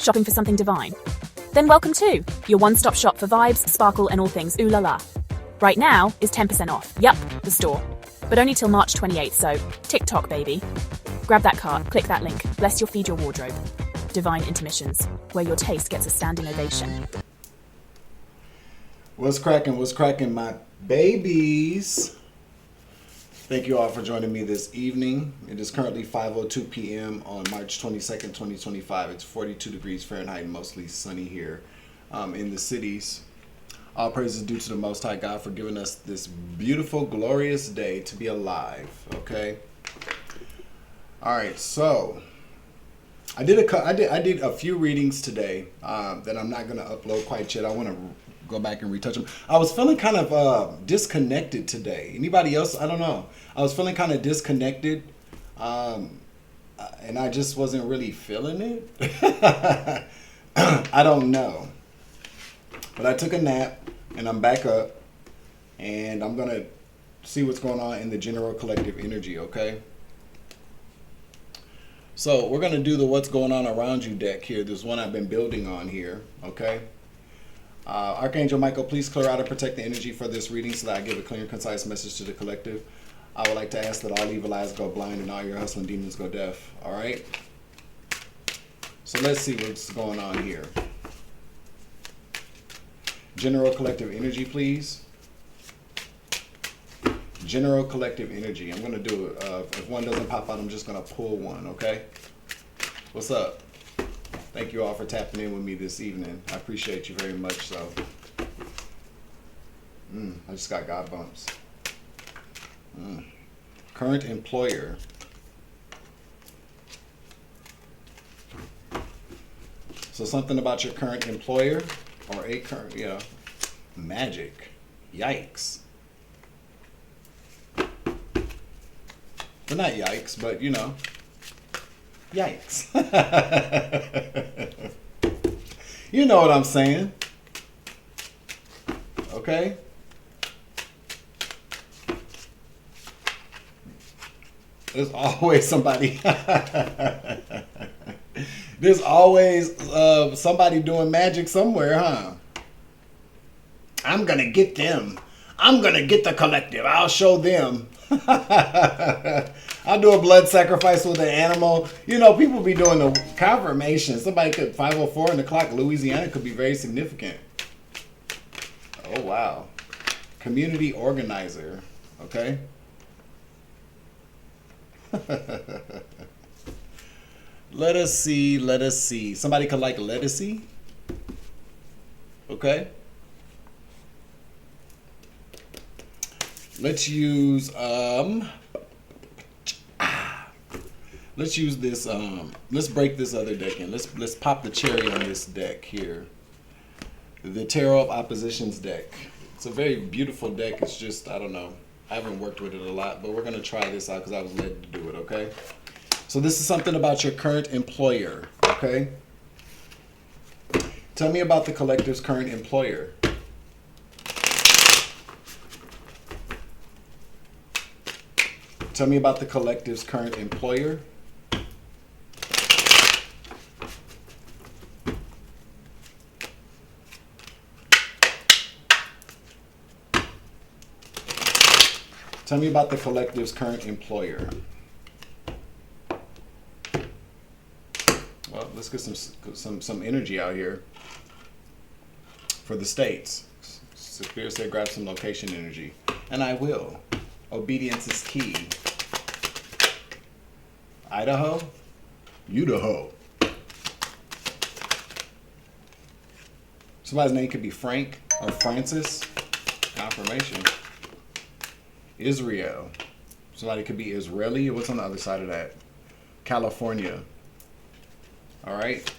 Shopping for something divine? Then welcome to your one-stop shop for vibes, sparkle, and all things ooh la la. Right now is 10% off. Yup, the store. But only till March 28th, so TikTok, baby. Grab that cart, click that link, bless your feed your wardrobe. Divine Intermissions, where your taste gets a standing ovation. What's cracking, my babies? Thank you all for joining me this evening. It is currently 5:02 p.m. on March 22nd, 2025. It's 42 degrees Fahrenheit, mostly sunny here in the cities. All praise is due to the Most High God for giving us this beautiful, glorious day to be alive, okay? All right, so I did a few readings today that I'm not going to upload quite yet. I want to go back and retouch them. I was feeling kind of disconnected today. Anybody else? I don't know. I was feeling kind of disconnected, and I just wasn't really feeling it. I don't know. But I took a nap, and I'm back up, and I'm going to see what's going on in the general collective energy, okay? So we're going to do the what's going on around you deck here. There's one I've been building on here, okay? Archangel Michael, please clear out and protect the energy for this reading so that I give a clear and concise message to the collective. I would like to ask that all evil eyes go blind and all your hustling demons go deaf, all right? So let's see what's going on here. General collective energy, please. General collective energy. I'm going to do it. If one doesn't pop out, I'm just going to pull one, okay? What's up? Thank you all for tapping in with me this evening. I appreciate you very much so. I just got God bumps. Current employer. So something about your current employer or a current, magic. Yikes. Well, not yikes, but yikes. You know what I'm saying. Okay? There's always somebody. There's always somebody doing magic somewhere, huh? I'm going to get them. I'm going to get the collective. I'll show them. I'll do a blood sacrifice with an animal. People be doing the confirmation. Somebody could, 5:04 on the clock, Louisiana could be very significant. Oh, wow. Community organizer. Okay. Let us see. Somebody could like lettucey. Okay. Let's use this let's break this other deck in. Let's pop the cherry on this deck here. The Tarot of Oppositions deck. It's a very beautiful deck. It's just, I don't know. I haven't worked with it a lot, but we're going to try this out because I was led to do it, okay? So this is something about your current employer, okay? Tell me about the collective's current employer. Tell me about the collective's current employer. Tell me about the collective's current employer. Well, let's get some energy out here for the states. Spirit said grab some location energy. And I will. Obedience is key. Idaho? Idaho. Somebody's name could be Frank or Francis. Confirmation. Israel. Somebody could be Israeli. What's on the other side of that? California. All right.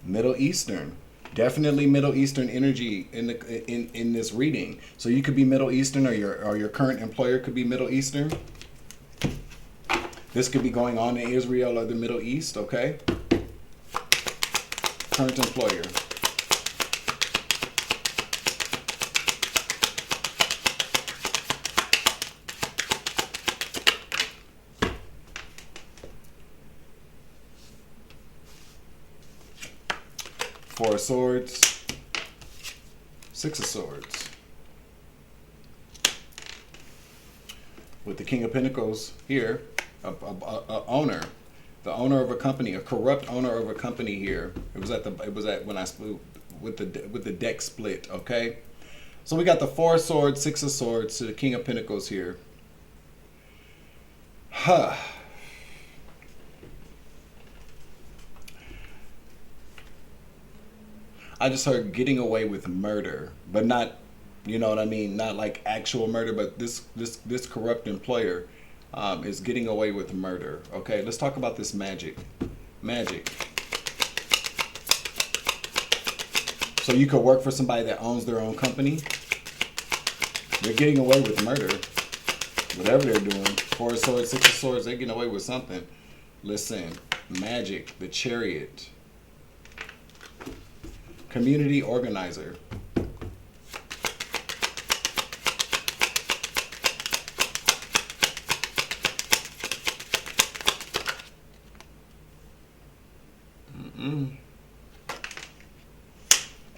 Middle Eastern. Definitely Middle Eastern energy in this reading. So you could be Middle Eastern, or your current employer could be Middle Eastern. This could be going on in Israel or the Middle East, okay? Current employer. Four of Swords, Six of Swords. With the King of Pentacles here, a owner, the owner of a company, a corrupt owner of a company here. It was at when I split with the deck split. Okay, so we got the Four of Swords, Six of Swords to the King of Pentacles here. Huh. I just heard getting away with murder, but not, you know what I mean? Not like actual murder, but this corrupt employer is getting away with murder. Okay, let's talk about this magic. Magic. So you could work for somebody that owns their own company. They're getting away with murder. Whatever they're doing. Four of Swords, Six of Swords, they're getting away with something. Listen, magic, the Chariot. Community organizer.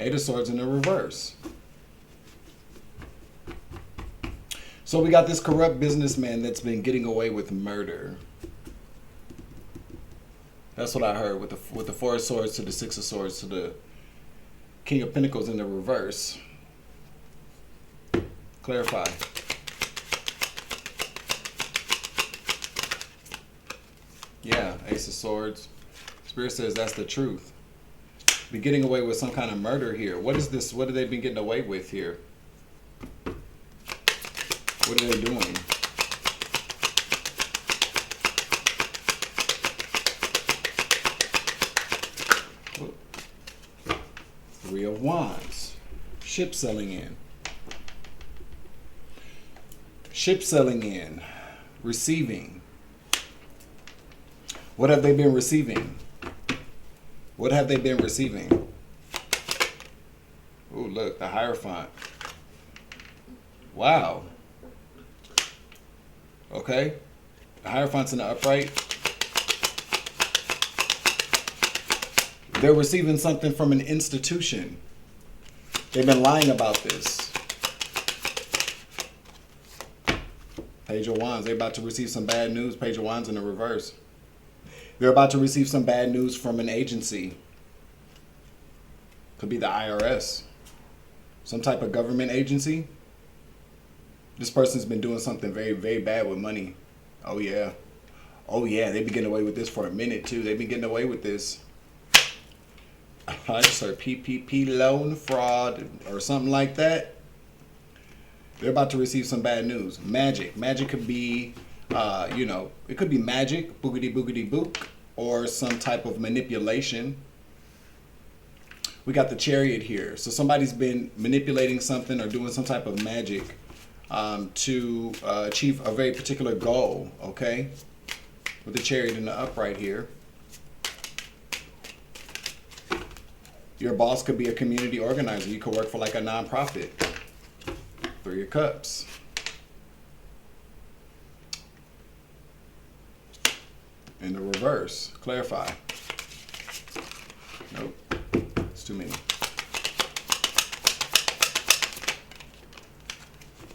Eight of Swords in the reverse. So we got this corrupt businessman that's been getting away with murder. That's what I heard with the Four of Swords to the Six of Swords to the King of Pentacles in the reverse. Clarify. Yeah, Ace of Swords. Spirit says that's the truth. Be getting away with some kind of murder here. What is this? What have they been getting away with here? What are they doing? Three of Wands. Ship selling in. Ship selling in. Receiving. What have they been receiving? What have they been receiving? Oh, look, the Hierophant. Wow. Okay. The Hierophant's in the upright. They're receiving something from an institution. They've been lying about this. Page of Wands. They're about to receive some bad news. Page of Wands in the reverse. They're about to receive some bad news from an agency. Could be the IRS. Some type of government agency. This person's been doing something very, very bad with money. Oh, yeah. Oh, yeah. They've been getting away with this for a minute, too. They've been getting away with this. I just heard PPP loan fraud or something like that. They're about to receive some bad news. Magic. Magic could be, you know, it could be magic, boogity boogity book, or some type of manipulation. We got the Chariot here. So somebody's been manipulating something or doing some type of magic to achieve a very particular goal, okay? With the Chariot in the upright here. Your boss could be a community organizer. You could work for like a nonprofit. Three of Cups. In the reverse. Clarify. Nope. It's too many.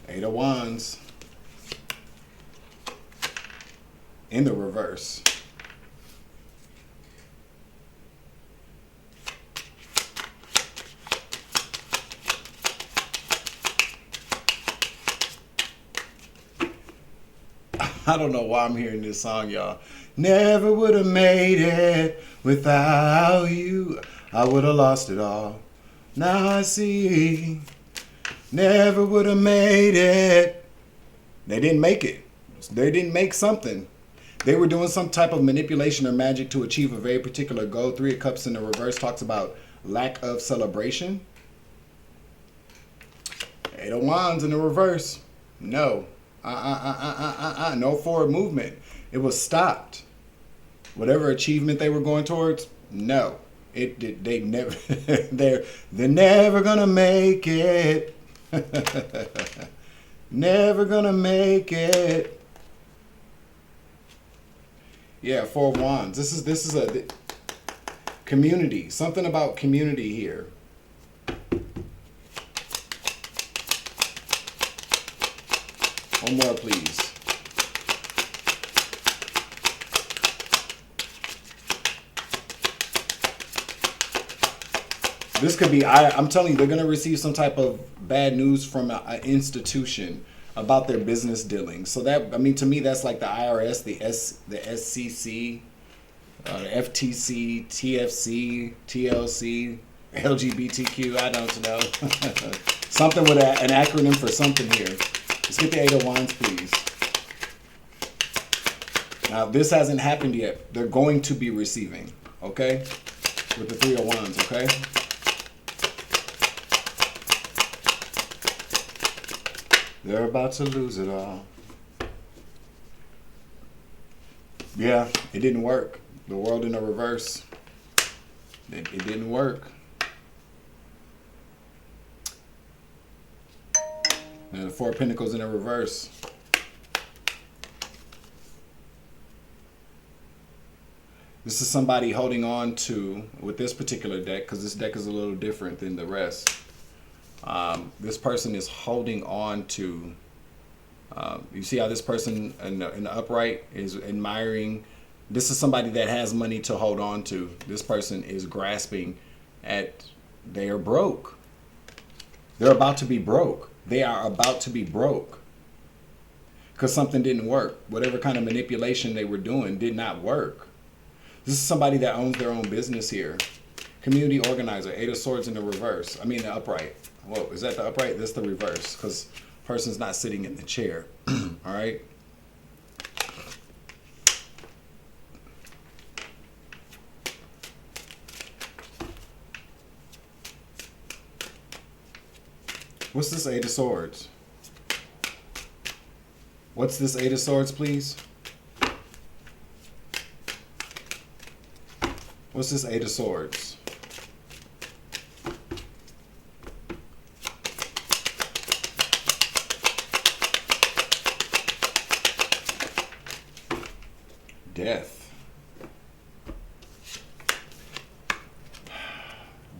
Eight of Wands. In the reverse. I don't know why I'm hearing this song, y'all. Never would have made it without you. I would have lost it all. Now I see. Never would have made it. They didn't make it. They didn't make something. They were doing some type of manipulation or magic to achieve a very particular goal. Three of Cups in the reverse talks about lack of celebration. Eight of Wands in the reverse. No. No forward movement. It was stopped. Whatever achievement they were going towards, no. It did. They never. they're never gonna make it. Never gonna make it. Yeah, Four of Wands. This is Community. Something about community here. One more, please. This could be, I'm telling you, they're going to receive some type of bad news from an institution about their business dealings. So that, I mean, to me, that's like the IRS, the SCC, the FTC, TFC, TLC, LGBTQ, I don't know. Something with an acronym for something here. Let's get the 8 of Wands, please. Now, this hasn't happened yet. They're going to be receiving, okay? With the 3 of Wands, okay? They're about to lose it all. Yeah, it didn't work. The world in the reverse. It didn't work. And the 4 of Pentacles in the reverse. This is somebody holding on to, with this particular deck, because this deck is a little different than the rest. This person is holding on to, you see how this person in the upright is admiring. This is somebody that has money to hold on to. This person is grasping at, they are broke. They're about to be broke. They are about to be broke. Because something didn't work. Whatever kind of manipulation they were doing did not work. This is somebody that owns their own business here. Community organizer, 8 of Swords in the reverse. I mean the upright. Whoa, is that the upright? That's the reverse, because person's not sitting in the chair. All right. What's this 8 of Swords? What's this 8 of Swords, please? What's this 8 of Swords? Death.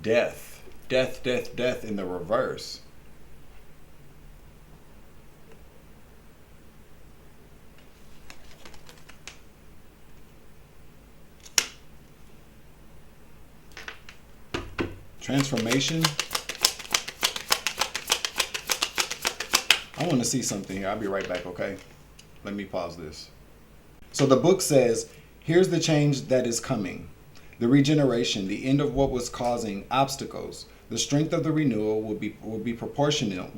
Death. Death, death, death in the reverse. Transformation. I want to see something here. I'll be right back, okay? Let me pause this. So the book says, here's the change that is coming. The regeneration, the end of what was causing obstacles. The strength of the renewal will be proportional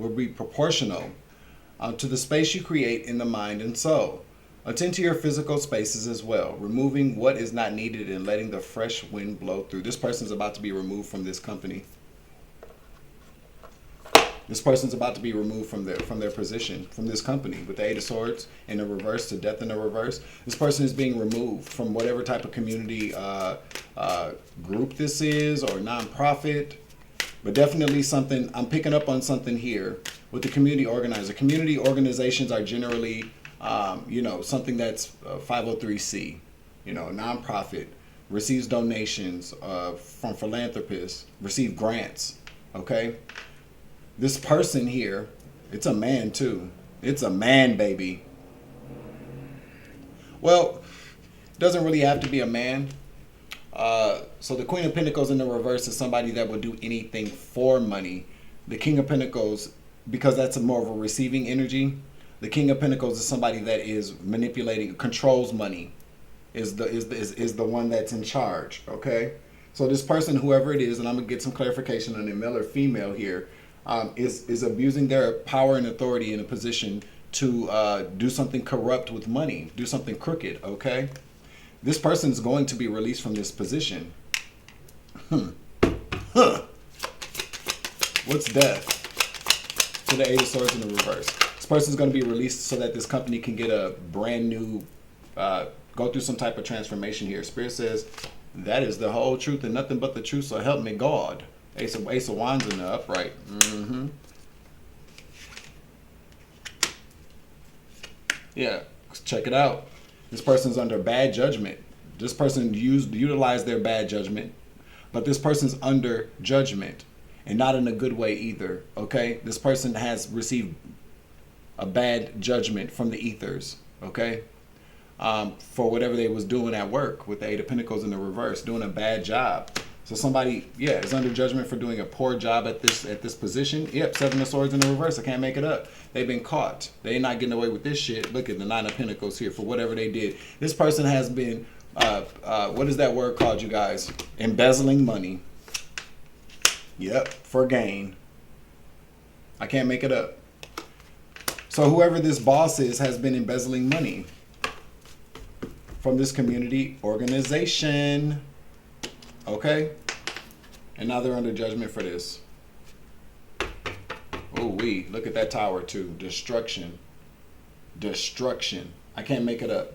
to the space you create in the mind and soul. Attend to your physical spaces as well, removing what is not needed and letting the fresh wind blow through. This person's about to be removed from this company. This person's about to be removed from their position, from this company, with the 8 of Swords in the reverse to death in the reverse. This person is being removed from whatever type of community group this is, or nonprofit. But definitely something, I'm picking up on something here with the community organizer. Community organizations are generally, something that's 503c, nonprofit, receives donations from philanthropists, receive grants, okay? This person here, it's a man too. It's a man, baby. Well, it doesn't really have to be a man. So the Queen of Pentacles in the reverse is somebody that will do anything for money. The King of Pentacles, because that's more of a receiving energy. The King of Pentacles is somebody that is manipulating, controls money, is the one that's in charge. Okay, so this person, whoever it is, and I'm gonna get some clarification on the male or female here, is abusing their power and authority in a position to do something corrupt with money, do something crooked. Okay, this person is going to be released from this position. What's death? To the 8 of Swords in the reverse. This person is going to be released so that this company can get a brand new, go through some type of transformation here. Spirit says, that is the whole truth and nothing but the truth, so help me God. Ace of Wands in the upright. Yeah, check it out. This person's under bad judgment. This person utilized their bad judgment but this person's under judgment, and not in a good way either. Okay, this person has received a bad judgment from the ethers. Okay, for whatever they was doing at work with the Eight of Pentacles in the reverse, doing a bad job. So somebody, yeah, is under judgment for doing a poor job at this position. Yep, Seven of Swords in the reverse. I can't make it up. They've been caught. They're not getting away with this shit. Look at the Nine of Pentacles here for whatever they did. This person has been, what is that word called, you guys? Embezzling money. Yep, for gain. I can't make it up. So whoever this boss is has been embezzling money from this community organization. Okay? And now they're under judgment for this. Oh, look at that tower too. Destruction. Destruction. I can't make it up.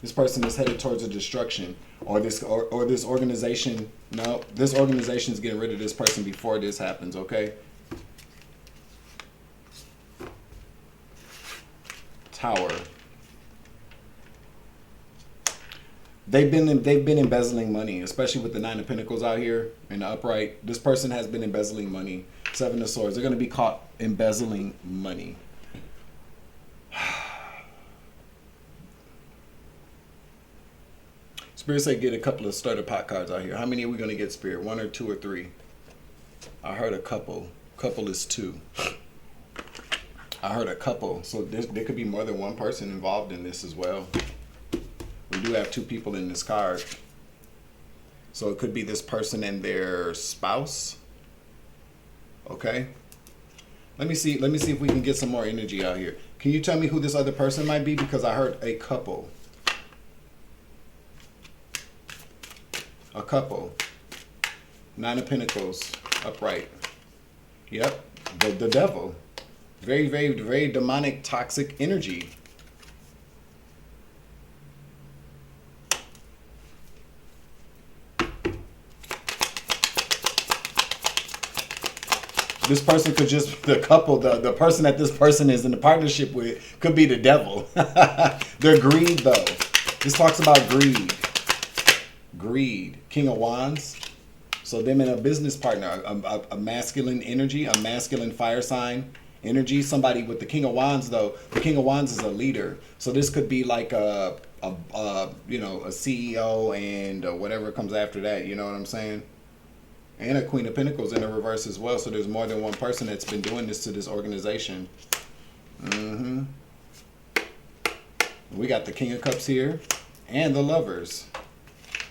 This person is headed towards a destruction. Or this organization. No, this organization is getting rid of this person before this happens, okay? Tower. They've been embezzling money, especially with the Nine of Pentacles out here in the upright. This person has been embezzling money. Seven of Swords. They're going to be caught embezzling money. Spirit say get a couple of starter pot cards out here. How many are we going to get, Spirit? 1 or 2 or 3? I heard a couple. Couple is 2. I heard a couple. So there could be more than one person involved in this as well. We do have 2 people in this card. So it could be this person and their spouse. Okay. Let me see if we can get some more energy out here. Can you tell me who this other person might be? Because I heard a couple. A couple. Nine of Pentacles upright. Yep. The devil. Very, very, very demonic, toxic energy. This person could just, the couple, the person that this person is in a partnership with could be the devil. They're greed though. This talks about greed. Greed. King of Wands. So them and a business partner, a masculine energy, a masculine fire sign energy. Somebody with the King of Wands though. The King of Wands is a leader. So this could be like a CEO and whatever comes after that. You know what I'm saying? And a Queen of Pentacles in the reverse as well. So there's more than one person that's been doing this to this organization. We got the King of Cups here and the Lovers.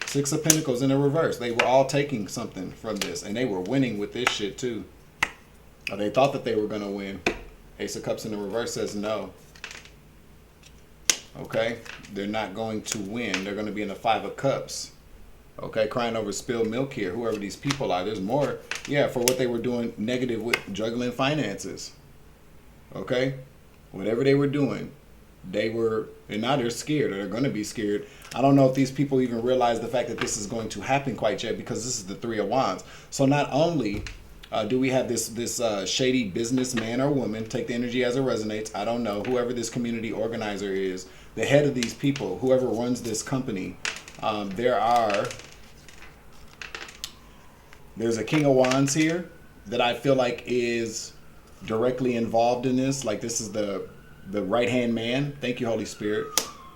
6 of Pentacles in the reverse. They were all taking something from this. And they were winning with this shit too. Or they thought that they were going to win. Ace of Cups in the reverse says no. Okay. They're not going to win. They're going to be in the 5 of Cups. Okay, crying over spilled milk here, whoever these people are. There's more, yeah, for what they were doing negative with juggling finances. Okay, whatever they were doing, and now they're scared, or they're going to be scared. I don't know if these people even realize the fact that this is going to happen quite yet, because this is the 3 of Wands. So not only do we have this shady businessman or woman, take the energy as it resonates, I don't know, whoever this community organizer is, the head of these people, whoever runs this company, there's a King of Wands here that I feel like is directly involved in this. Like this is the right-hand man. Thank you, Holy Spirit.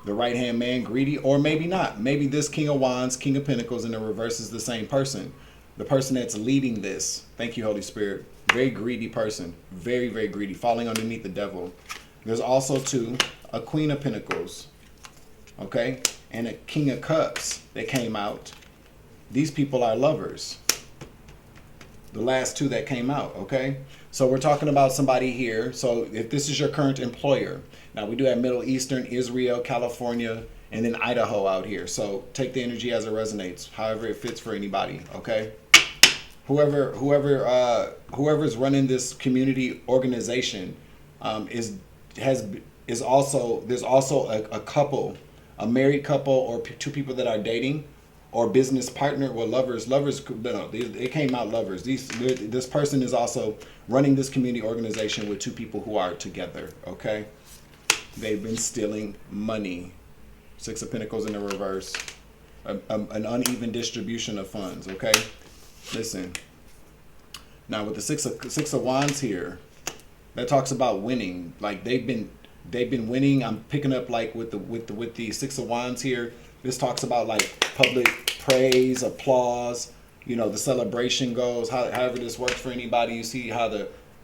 The right-hand man, greedy, or maybe not. Maybe this King of Wands, King of Pentacles in the reverse is the same person. The person that's leading this. Thank you, Holy Spirit. Very greedy person. Very, very greedy. Falling underneath the devil. There's also too a Queen of Pentacles. Okay? And a King of Cups that came out. These people are lovers. The last 2 that came out, okay? So we're talking about somebody here. So if this is your current employer, now we do have Middle Eastern, Israel, California, and then Idaho out here. So take the energy as it resonates, however it fits for anybody, okay? Whoever's running this community organization there's also a couple, a married couple or 2 people that are dating. Or business partner or lovers. No, it came out lovers. This person is also running this community organization with 2 people who are together, okay? They've been stealing money. 6 of Pentacles in the reverse. An uneven distribution of funds, okay? Listen. Now with the six of wands here, that talks about winning. Like they've been winning. I'm picking up like with the Six of Wands here. This talks about like public praise, applause. You know, the celebration goes. However this works for anybody. You see how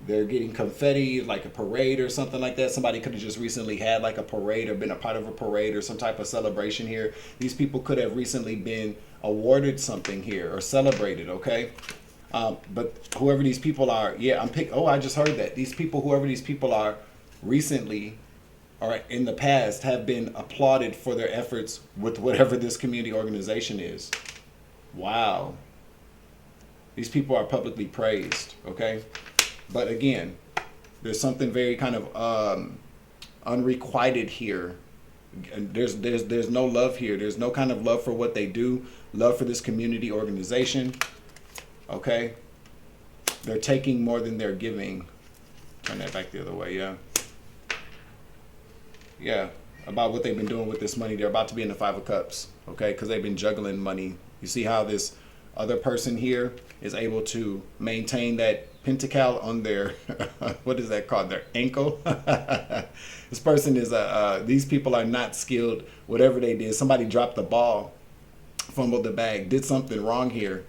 they're getting confetti, like a parade or something like that. Somebody could have just recently had like a parade or been a part of a parade or some type of celebration here. These people could have recently been awarded something here or celebrated. Okay. But whoever these people are, yeah, I just heard that these people, whoever these people are, recently or in the past have been applauded for their efforts with whatever this community organization is. Wow. These people are publicly praised, okay? But again, there's something very kind of unrequited here. There's no love here. There's no kind of love for what they do, love for this community organization, okay? They're taking more than they're giving. Turn that back the other way, yeah. Yeah, about what they've been doing with this money. They're about to be in the Five of Cups, okay? Because they've been juggling money. You see how this other person here is able to maintain that pentacle on their, what is that called? Their ankle? This person is, these people are not skilled. Whatever they did, somebody dropped the ball, fumbled the bag, did something wrong here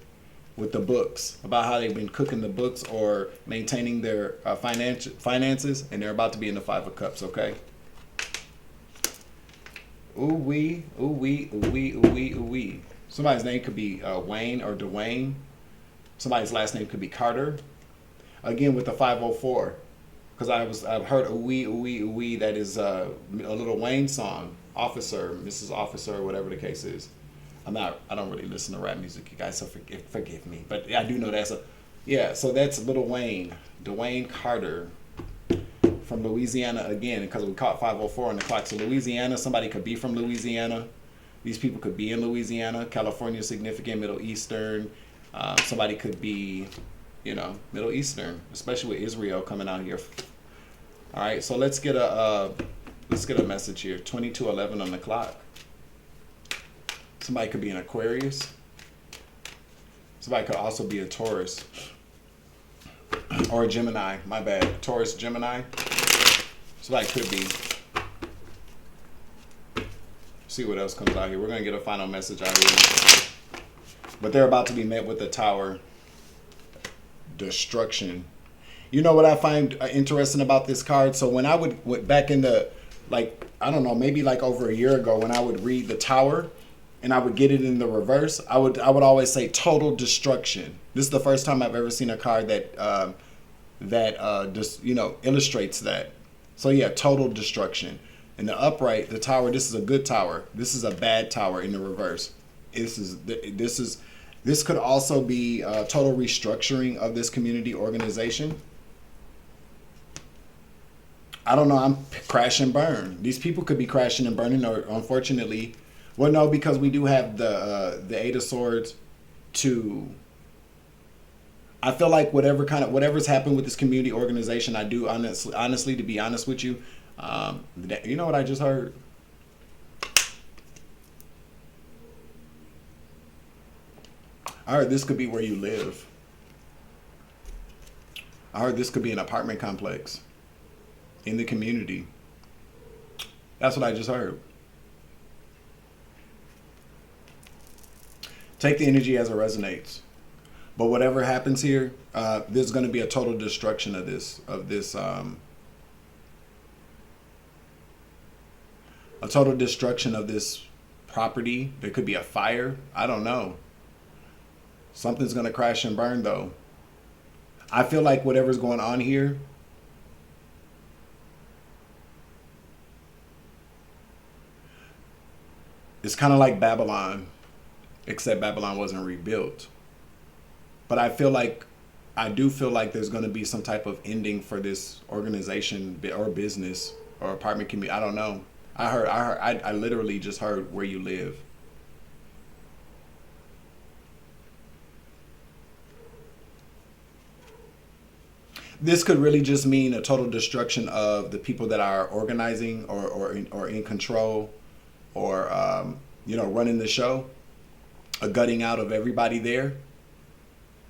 with the books, about how they've been cooking the books or maintaining their finances, and they're about to be in the Five of Cups, okay? Ooh wee, ooh wee, ooh wee, ooh wee, ooh wee. Somebody's name could be Wayne or Dwayne. Somebody's last name could be Carter. Again with the 504, because I've heard ooh wee, ooh wee, ooh wee. That is a little Wayne song, Officer, Mrs. Officer, or whatever the case is. I don't really listen to rap music, you guys, so forgive me. But I do know that's so that's Little Wayne, Dwayne Carter. From Louisiana again, because we caught 504 on the clock. So Louisiana, somebody could be from Louisiana. These people could be in Louisiana. California, significant. Middle Eastern. Somebody could be, Middle Eastern, especially with Israel coming out here. All right, so let's get a message here. 22:11 on the clock. Somebody could be an Aquarius. Somebody could also be a Taurus or a Gemini. My bad. Taurus, Gemini. Somebody could be. See what else comes out here. We're going to get a final message out here. But they're about to be met with the Tower. Destruction. You know what I find interesting about this card? So when I would back in the, I don't know, maybe like over a year ago, when I would read the Tower and I would get it in the reverse, I would always say total destruction. This is the first time I've ever seen a card that just illustrates that. So yeah, total destruction. In the upright, the Tower, this is a good tower. This is a bad tower in the reverse. This could also be total restructuring of this community organization. I don't know, I'm crash and burn. These people could be crashing and burning, or unfortunately, well, no, because we do have the Eight of Swords to, I feel like whatever's happened with this community organization, I do honestly, to be honest with you, you know what I just heard? I heard this could be where you live. I heard this could be an apartment complex in the community. That's what I just heard. Take the energy as it resonates. But whatever happens here, there's going to be a total destruction of this, a total destruction of this property. There could be a fire. I don't know. Something's going to crash and burn, though. I feel like whatever's going on here, it's kind of like Babylon, except Babylon wasn't rebuilt. But I do feel like there's going to be some type of ending for this organization or business or apartment community. I don't know. I literally just heard where you live. This could really just mean a total destruction of the people that are organizing or in control or running the show. A gutting out of everybody there.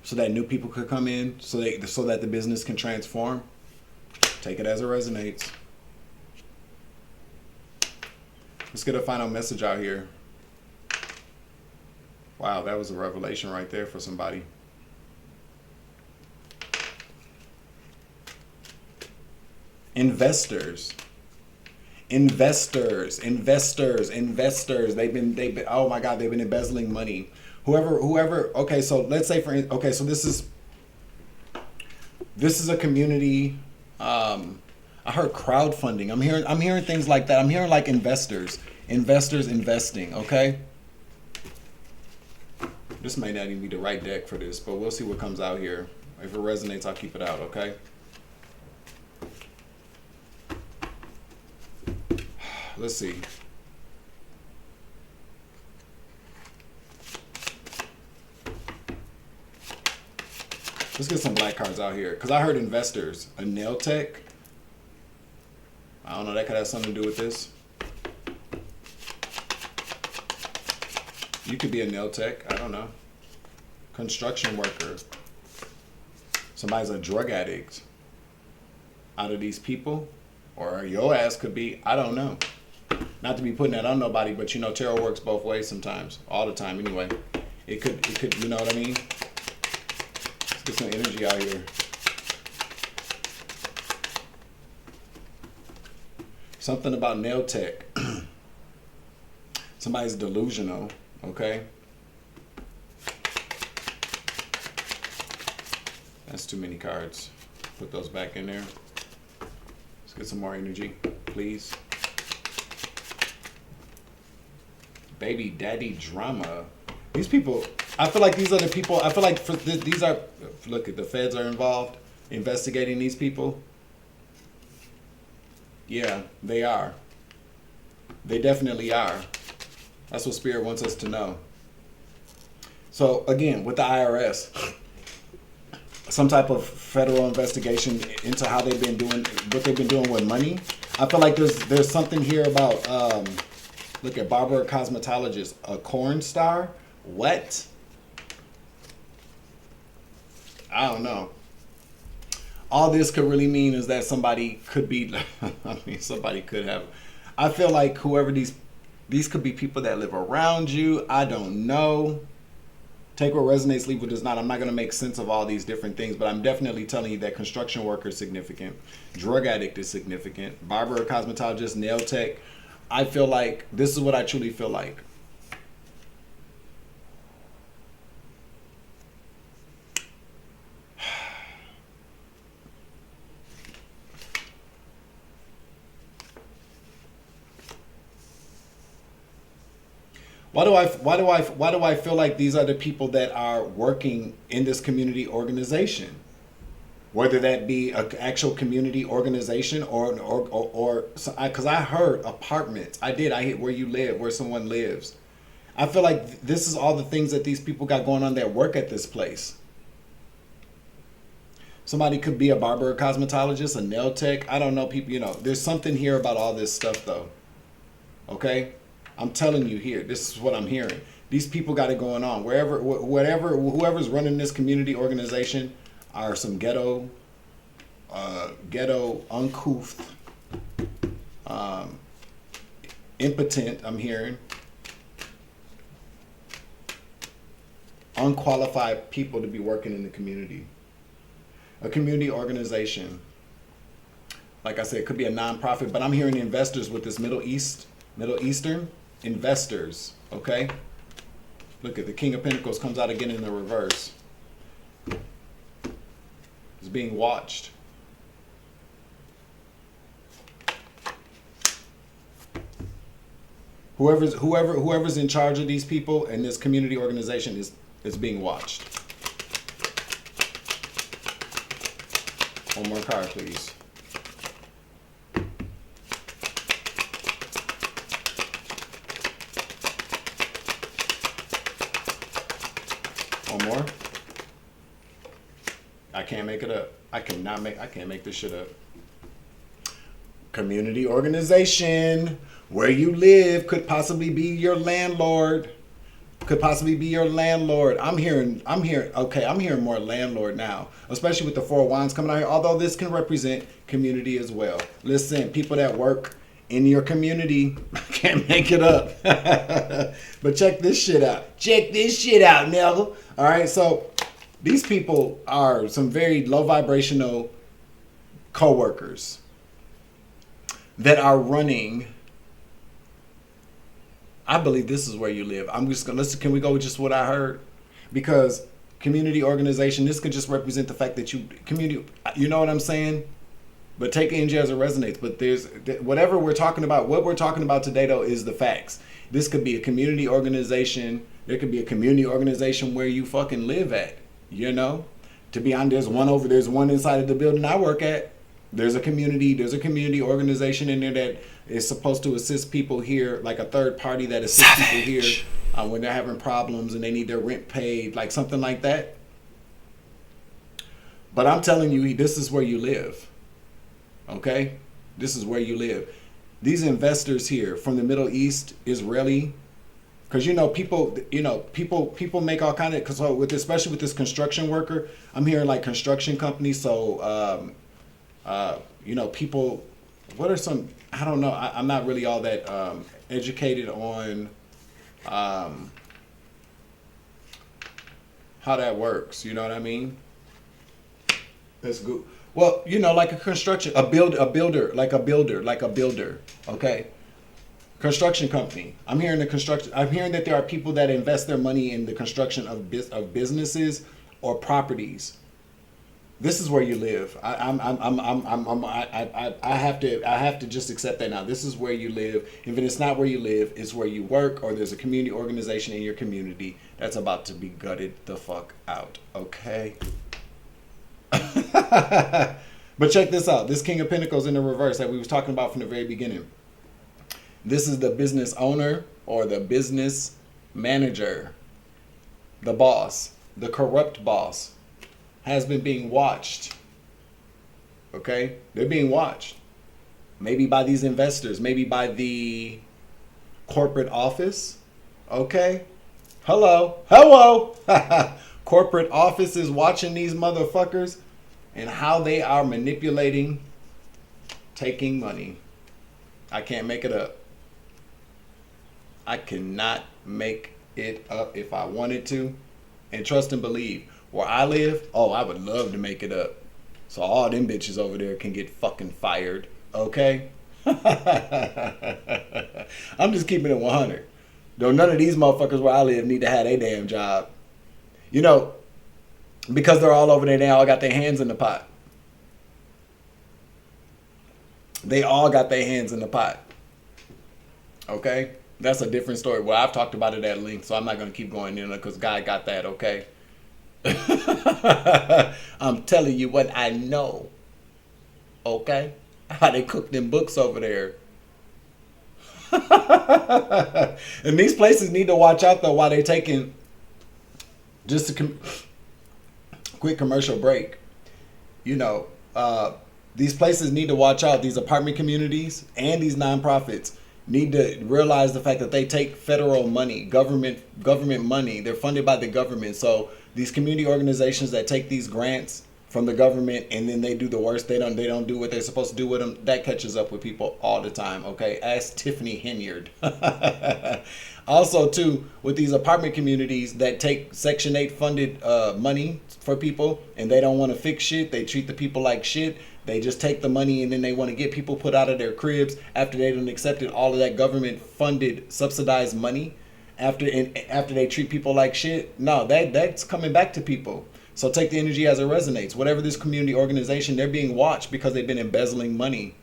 so that new people could come in, so that the business can transform. Take it as it resonates. Let's get a final message out here. Wow, that was a revelation right there for somebody. Investors. Investors. They've been, oh my God, they've been embezzling money. Whoever, okay, so let's say so this is a community, I heard crowdfunding. I'm hearing things like that. I'm hearing like investors investing, okay? This might not even be the right deck for this, but we'll see what comes out here. If it resonates, I'll keep it out, okay? Let's see. Let's get some black cards out here. Because I heard investors. A nail tech. I don't know. That could have something to do with this. You could be a nail tech. I don't know. Construction worker. Somebody's a drug addict. Out of these people. Or your ass could be. I don't know. Not to be putting that on nobody, but you know, tarot works both ways sometimes. All the time anyway. It could, you know what I mean? Let's get some energy out here. Something about nail tech. Somebody's delusional, okay? That's too many cards. Put those back in there. Let's get some more energy, please. Baby daddy drama. These people, I feel like these are the people, I feel like these are, look at the feds are involved investigating these people. Yeah, they are. They definitely are. That's what Spirit wants us to know. So again, with the IRS, some type of federal investigation into how they've been doing, what they've been doing with money. I feel like there's something here about, look at barber cosmetologist, a corn star. What? I don't know. All this could really mean is that somebody could be, I mean, somebody could have. I feel like whoever these could be people that live around you. I don't know. Take what resonates, leave what does not. I'm not going to make sense of all these different things, but I'm definitely telling you that construction worker is significant. Drug addict is significant. Barber or cosmetologist, nail tech. I feel like this is what I truly feel like. Why do I feel like these are the people that are working in this community organization? Whether that be an actual community organization or because I heard apartments. I hit where you live, where someone lives. I feel like this is all the things that these people got going on that work at this place. Somebody could be a barber or cosmetologist, a nail tech. I don't know, people, you know, there's something here about all this stuff though. Okay? I'm telling you here, this is what I'm hearing. These people got it going on. Whoever's running this community organization are some ghetto, uncouth, impotent, I'm hearing. Unqualified people to be working in the community. A community organization. Like I said, it could be a nonprofit, but I'm hearing investors with this Middle Eastern investors, okay? Look at the King of Pentacles comes out again in the reverse. It's being watched. Whoever's in charge of these people and this community organization is being watched. One more card, please. One more. I can't make it up. I can't make this shit up. Community organization. Where you live could possibly be your landlord. could possibly be your landlord. I'm hearing more landlord now, especially with the Four of Wands coming out here, although this can represent community as well. Listen, people that work in your community can't make it up. But check this shit out. Check this shit out, Neville. All right, so these people are some very low vibrational co-workers that are running. I believe this is where you live. I'm just gonna listen. Can we go with just what I heard? Because community organization, this could just represent the fact that you community. You know what I'm saying? But take energy as it resonates. But there's whatever we're talking about. What we're talking about today, though, is the facts. This could be a community organization. There could be a community organization where you fucking live at. You know, to be honest, there's one inside of the building I work at. There's a community organization in there that is supposed to assist people here, like a third party that assists people here when they're having problems and they need their rent paid, like something like that. But I'm telling you, this is where you live. Okay? This is where you live. These investors here from the Middle East, Israeli, because people make all kind of, because especially with this construction worker, I'm hearing like construction companies. So people, what are some, I don't know. I'm not really all that educated on how that works. You know what I mean? That's good. Well, like a construction, a builder. Okay. Construction company. I'm hearing that there are people that invest their money in the construction of businesses or properties. This is where you live. I have to just accept that now. This is where you live. If it's not where you live, it's where you work, or there's a community organization in your community that's about to be gutted the fuck out. Okay. But check this out. This King of Pentacles in the reverse that we was talking about from the very beginning. This is the business owner or the business manager. The boss, the corrupt boss, has been being watched. Okay? They're being watched. Maybe by these investors, maybe by the corporate office. Okay? Hello. Corporate office is watching these motherfuckers and how they are manipulating, taking money. I can't make it up. I cannot make it up if I wanted to. And trust and believe. Where I live, I would love to make it up. So all them bitches over there can get fucking fired. Okay? I'm just keeping it 100. Though none of these motherfuckers where I live need to have a damn job. Because they're all over there, they all got their hands in the pot. They all got their hands in the pot. Okay? That's a different story. Well, I've talked about it at length, so I'm not going to keep going in there because God got that, okay? I'm telling you what I know. Okay? How they cook them books over there. And these places need to watch out, though, while they're taking just a quick commercial break. These places need to watch out. These apartment communities and these nonprofits need to realize the fact that they take federal money, government money. They're funded by the government. So these community organizations that take these grants from the government and then they do the worst. They don't do what they're supposed to do with them. That catches up with people all the time. Okay, ask Tiffany Henyard. Also, too, with these apartment communities that take Section 8 funded money for people and they don't want to fix shit. They treat the people like shit. They just take the money and then they want to get people put out of their cribs after they done accepted all of that government funded subsidized money. After they treat people like shit. No, that's coming back to people. So take the energy as it resonates. Whatever this community organization, they're being watched because they've been embezzling money.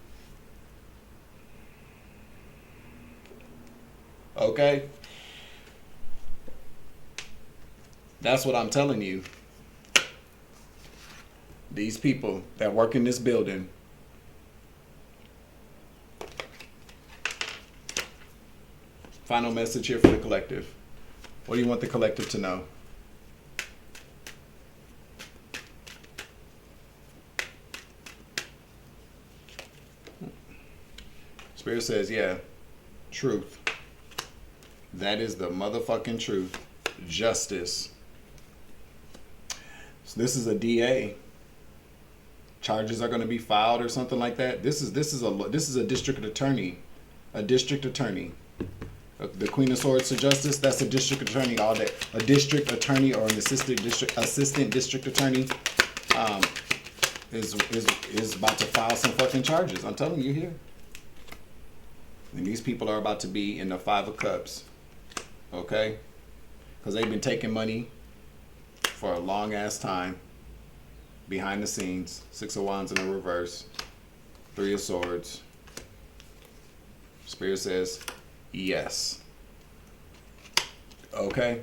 Okay? That's what I'm telling you. These people that work in this building. Final message here for the collective. What do you want the collective to know? Spirit says, yeah, truth. That is the motherfucking truth. justice. So this is a DA. Charges are going to be filed or something like that. This is a district attorney. A district attorney. The Queen of Swords to Justice, that's a district attorney all day. A district attorney or an assistant district attorney is about to file some fucking charges. I'm telling you here. And these people are about to be in the Five of Cups. Okay? Because they've been taking money for a long ass time. Behind the scenes. Six of Wands in the reverse. Three of Swords. Spirit says yes. Okay.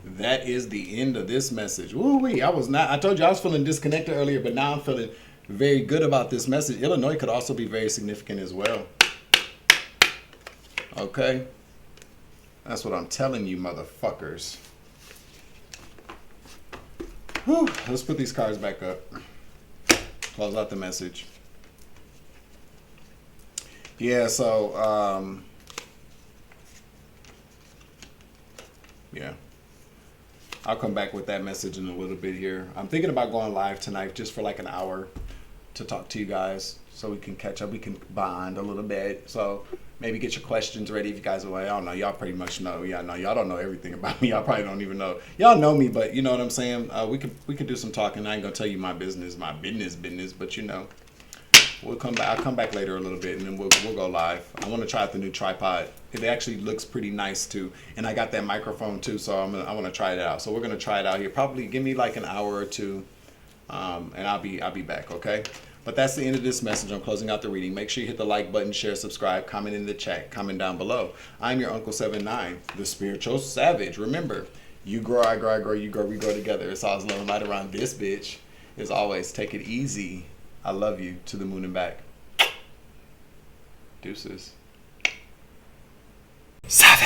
That is the end of this message. Woo-wee. I told you I was feeling disconnected earlier, but now I'm feeling very good about this message. Illinois could also be very significant as well. Okay. That's what I'm telling you, motherfuckers. Whew. Let's put these cards back up. Close out the message. Yeah, so, yeah. I'll come back with that message in a little bit here. I'm thinking about going live tonight just for like an hour to talk to you guys so we can catch up. We can bond a little bit. So maybe get your questions ready if you guys are like, I don't know. Y'all pretty much know. Yeah, no, y'all don't know everything about me. Y'all probably don't even know. Y'all know me, but you know what I'm saying? We could do some talking. I ain't going to tell you my business, but you know. We'll come back. I'll come back later a little bit, and then we'll go live. I want to try out the new tripod. It actually looks pretty nice too, and I got that microphone too, so I want to try it out. So we're gonna try it out here. Probably give me like an hour or two, and I'll be back. Okay. But that's the end of this message. I'm closing out the reading. Make sure you hit the like button, share, subscribe, comment in the chat, comment down below. I'm your Uncle 79, the spiritual savage. Remember, you grow, I grow, I grow, you grow, we grow together. It's always love and light around this bitch. As always, take it easy. I love you to the moon and back. Deuces. Savage.